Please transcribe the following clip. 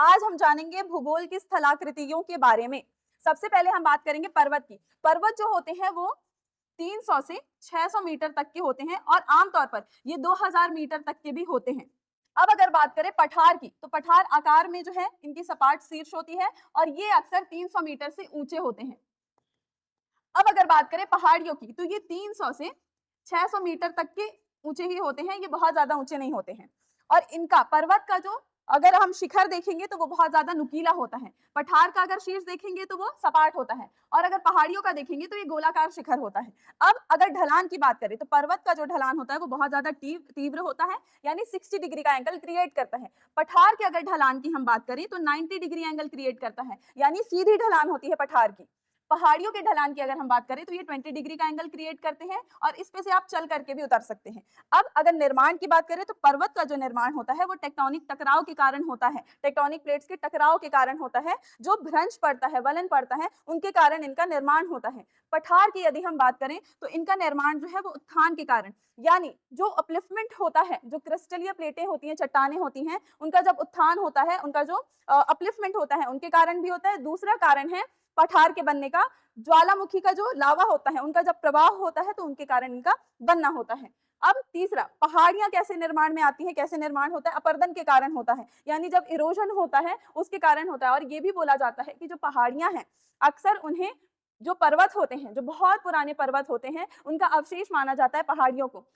आज हम जानेंगे भूगोल की स्थलाकृतियों के बारे में। सबसे पहले हम बात करेंगे पर्वत की। पर्वत जो होते हैं वो 300 से 600 मीटर तक के होते हैं और आमतौर पर ये 2000 मीटर तक के भी होते हैं। अब अगर बात करें पठार की, तो पठार आकार में जो है इनकी सपाट शीर्ष होती है और ये अक्सर 300 मीटर से ऊंचे होते हैं। अब अगर बात करें पहाड़ियों की, तो ये 300 से 600 मीटर तक के ऊंचे ही होते हैं, ये बहुत ज्यादा ऊंचे नहीं होते हैं। और इनका पर्वत का जो अगर हम शिखर देखेंगे तो वो बहुत ज्यादा नुकीला होता है। पठार का अगर शीर्ष देखेंगे तो वो सपाट होता है और अगर पहाड़ियों का देखेंगे तो ये गोलाकार शिखर होता है। अब अगर ढलान की बात करें तो पर्वत का जो ढलान होता है वो बहुत ज्यादा तीव्र होता है, यानी 60 डिग्री का एंगल क्रिएट करता है। पठार के अगर ढलान की हम बात करें तो 90 डिग्री एंगल क्रिएट करता है, यानी सीधी ढलान होती है पठार की। पहाड़ियों के ढलान की अगर हम बात करें तो ये 20 डिग्री का एंगल क्रिएट करते हैं और इस पे से आप चल करके भी उतर सकते हैं। अब अगर निर्माण की बात करें तो पर्वत का जो निर्माण होता है वो टेक्टोनिक टकराव के कारण होता है, टेक्टोनिक प्लेट्स के टकराव के कारण होता है। जो भ्रंश पड़ता है, वलन पड़ता है, उनके कारण इनका निर्माण होता है। पठार की यदि हम बात करें तो इनका निर्माण जो है वो उत्थान के कारण, यानी जो अपलिफ्टमेंट होता है, जो क्रिस्टलीय प्लेटें होती हैं, चट्टानें होती हैं, उनका जब उत्थान होता है, उनका जो अपलिफ्टमेंट होता है, उनके कारण भी होता है। दूसरा कारण है पठार के बनने का, ज्वालामुखी का जो लावा होता है उनका जब प्रवाह होता है तो उनके कारण इनका बनना होता है। अब तीसरा, पहाड़ियां कैसे निर्माण में आती हैं, कैसे निर्माण होता है? अपरदन के कारण होता है, यानी जब इरोजन होता है उसके कारण होता है। और ये भी बोला जाता है कि जो पहाड़ियां हैं अक्सर उन्हें जो पर्वत होते हैं, जो बहुत पुराने पर्वत होते हैं, उनका अवशेष माना जाता है पहाड़ियों को।